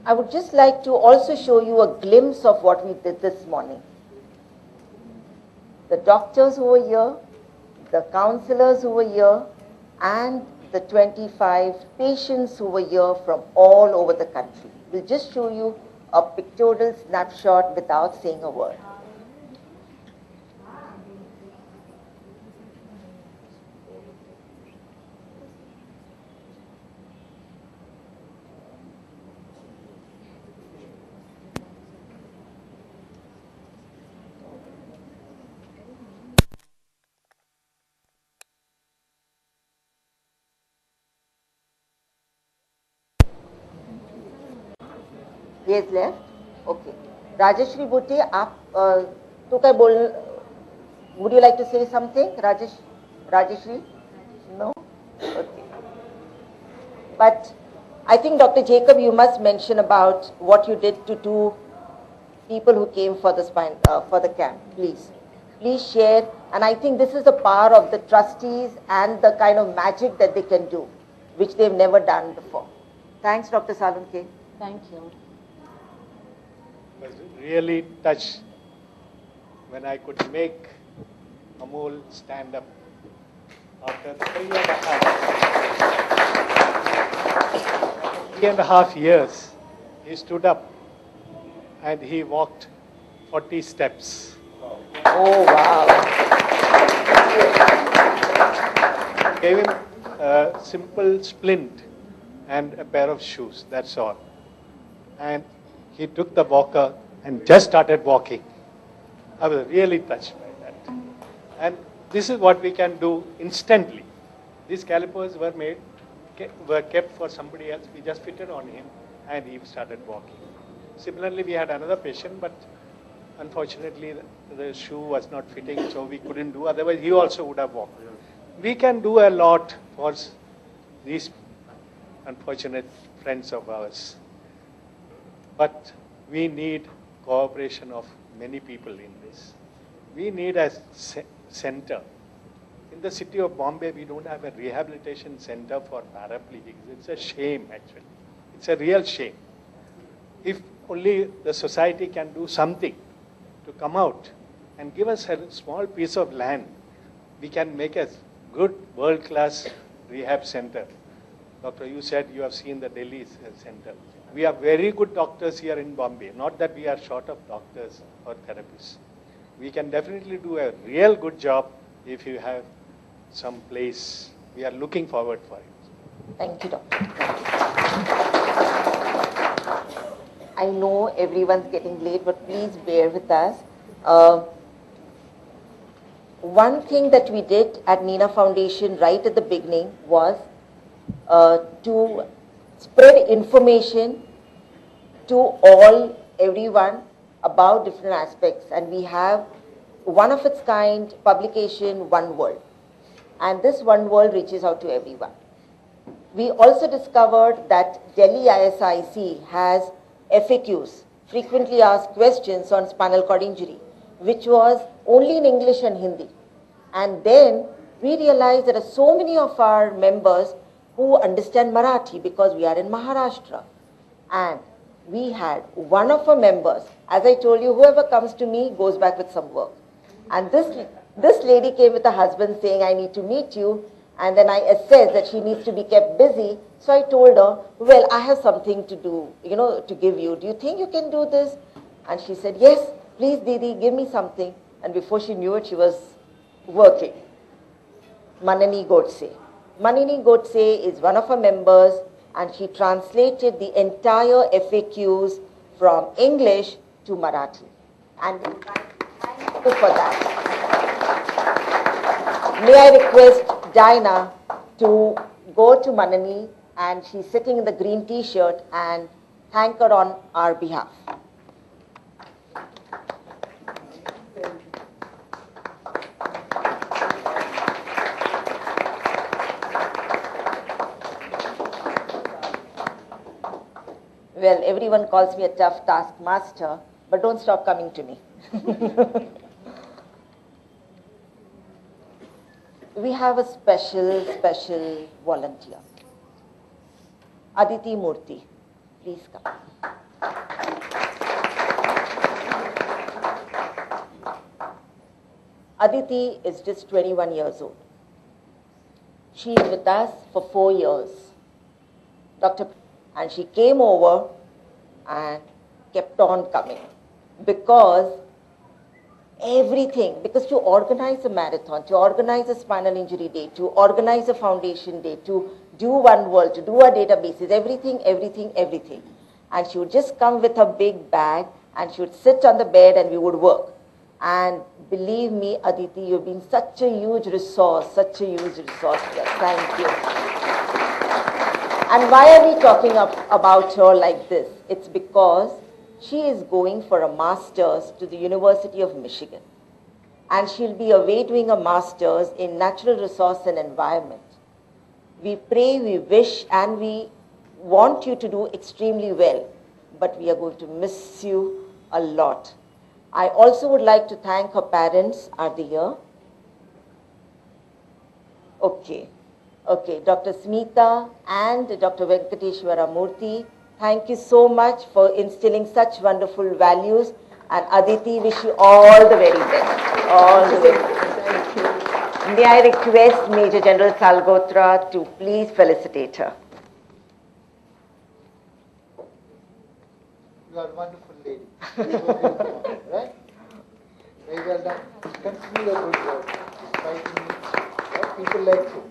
I would just like to also show you a glimpse of what we did this morning. The doctors who were here, the counselors who were here, and the 25 patients who were here from all over the country. We'll just show you a pictorial snapshot without saying a word. He has left? Okay. Rajeshri Bhutte, तो क्या बोल, would you like to say something, Rajeshri? No? Okay. But I think, Dr. Jacob, you must mention about what you did to two people who came for the camp, please. Please share. And I think this is the power of the trustees and the kind of magic that they can do, which they've never done before. Thanks, Dr. Salunke. Thank you. I was really touched when I could make Amol stand up after 3.5 years. He stood up and he walked 40 steps. Oh, wow. Gave him a simple splint and a pair of shoes, that's all. And he took the walker and just started walking. I was really touched by that. And this is what we can do instantly. These calipers were kept for somebody else. We just fitted on him and he started walking. Similarly, we had another patient, but unfortunately the shoe was not fitting, so we couldn't do. Otherwise, he also would have walked. We can do a lot for these unfortunate friends of ours. But we need cooperation of many people in this. We need a center. In the city of Bombay, we don't have a rehabilitation center for paraplegics. It's a shame, actually. It's a real shame. If only the society can do something to come out and give us a small piece of land, we can make a good world-class rehab center. Doctor, you said you have seen the Delhi center. We have very good doctors here in Bombay. Not that we are short of doctors or therapists. We can definitely do a real good job if you have some place. We are looking forward for it. Thank you, Doctor. I know everyone's getting late, but please bear with us. One thing that we did at Nina Foundation right at the beginning was to spread information to everyone about different aspects. And we have one of its kind publication, One World. And this One World reaches out to everyone. We also discovered that Delhi ISIC has FAQs, frequently asked questions on spinal cord injury, which was only in English and Hindi. And then we realized there are so many of our members who understand Marathi because we are in Maharashtra. And we had one of our members, as I told you, whoever comes to me goes back with some work. And this lady came with her husband saying, I need to meet you. And then I assessed that she needs to be kept busy. So I told her, well, I have something to do, to give you. Do you think you can do this? And she said, yes, please, Didi, give me something. And before she knew it, she was working. Manani Godse. Manini Godse is one of our members, and she translated the entire FAQs from English to Marathi. And thank you for that. May I request Dinah to go to Manani, and she's sitting in the green t-shirt, and thank her on our behalf. Well, everyone calls me a tough taskmaster, but don't stop coming to me. We have a special volunteer, Aditi Murthy. please come. Aditi is just 21 years old. She is with us for 4 years. And she came over and kept on coming because because to organize a marathon, to organize a spinal injury day, to organize a foundation day, to do One World, to do our databases, everything. And she would just come with her big bag and she would sit on the bed and we would work. And believe me, Aditi, you've been such a huge resource to us. Thank you. And why are we talking about her like this? It's because she is going for a master's to the University of Michigan. And she'll be away doing a master's in natural resource and environment. We pray, we wish, and we want you to do extremely well. But we are going to miss you a lot. I also would like to thank her parents. Are they here? Okay, Dr. Smita and Dr. Venkateshwara Murthy, thank you so much for instilling such wonderful values. And Aditi, wish you all the very best. All the very best. Thank you. May I request Major General Salgotra to please felicitate her. You are a wonderful lady. Right? Very well done. Continue your good work. Despite people like you.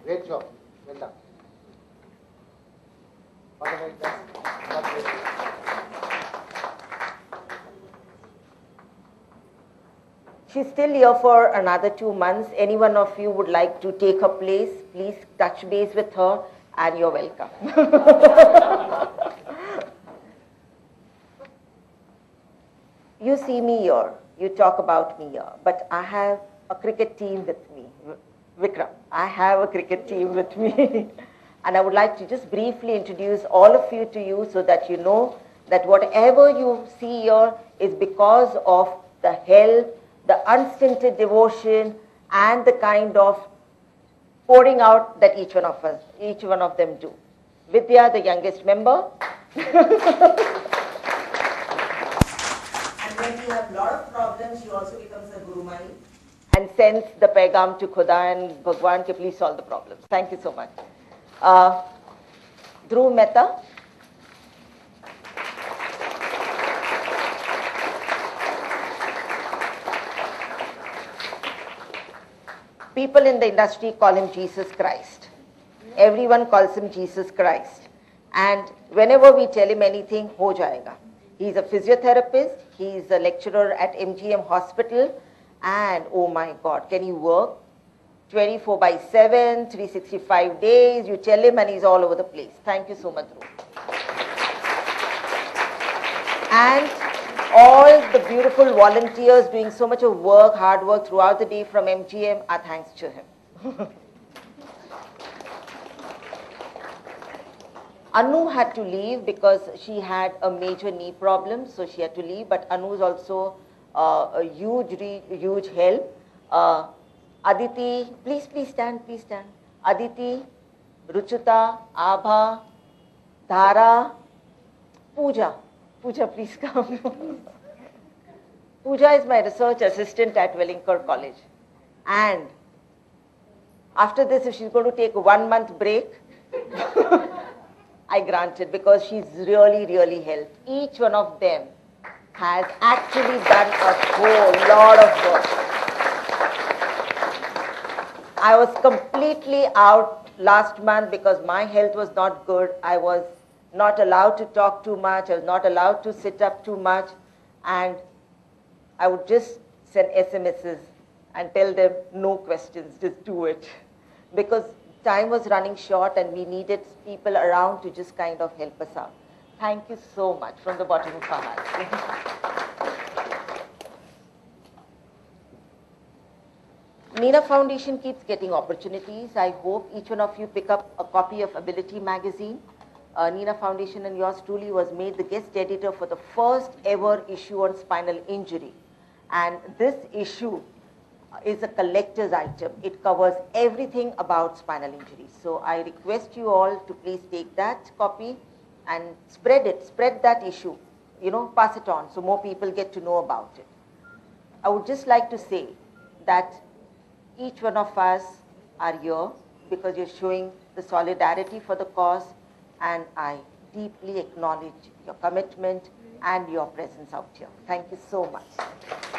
Great job. Well done. All the very best. God bless you. She's still here for another 2 months. Any one of you would like to take her place, please touch base with her and you're welcome. You see me here, you talk about me here, but I have a cricket team with me. Vikram, I have a cricket team with me. And I would like to just briefly introduce all of you to you so that you know that whatever you see here is because of the help, the unstinted devotion, and the kind of pouring out that each one of them do. Vidya, the youngest member. And when we have a lot of problems, she also becomes a Gurumani and sends the paigam to Khuda and Bhagwan to please solve the problems. Thank you so much. Dhruv Mehta. People in the industry call him Jesus Christ. Everyone calls him Jesus Christ. And whenever we tell him anything, ho jayega. He's a physiotherapist, he's a lecturer at MGM Hospital, and oh my God, can he work 24/7, 365 days? You tell him and he's all over the place. Thank you so much, Dhruv. And all the beautiful volunteers doing so much of work, hard work throughout the day from MGM are thanks to him. Anu had to leave because she had a major knee problem, so she had to leave. But Anu is also a huge help. Aditi, please stand. Aditi, Ruchuta, Abha, Dhara, Pooja, please come. Pooja is my research assistant at Wellington College. And after this, if she's going to take a 1 month break, I grant it, because she's really helped. Each one of them has actually done a whole lot of work. I was completely out last month because my health was not good. I was not allowed to talk too much. I was not allowed to sit up too much. And I would just send SMSs and tell them, no questions, just do it. Because time was running short and we needed people around to just kind of help us out. Thank you so much from the bottom of our hearts. Nina Foundation keeps getting opportunities. I hope each one of you pick up a copy of Ability magazine. Nina Foundation and yours truly was made the guest editor for the first ever issue on spinal injury. And this issue is a collector's item. It covers everything about spinal injury. So I request you all to please take that copy and spread it, spread that issue, pass it on so more people get to know about it. I would just like to say that each one of us are here because you're showing the solidarity for the cause, and I deeply acknowledge your commitment and your presence out here. Thank you so much.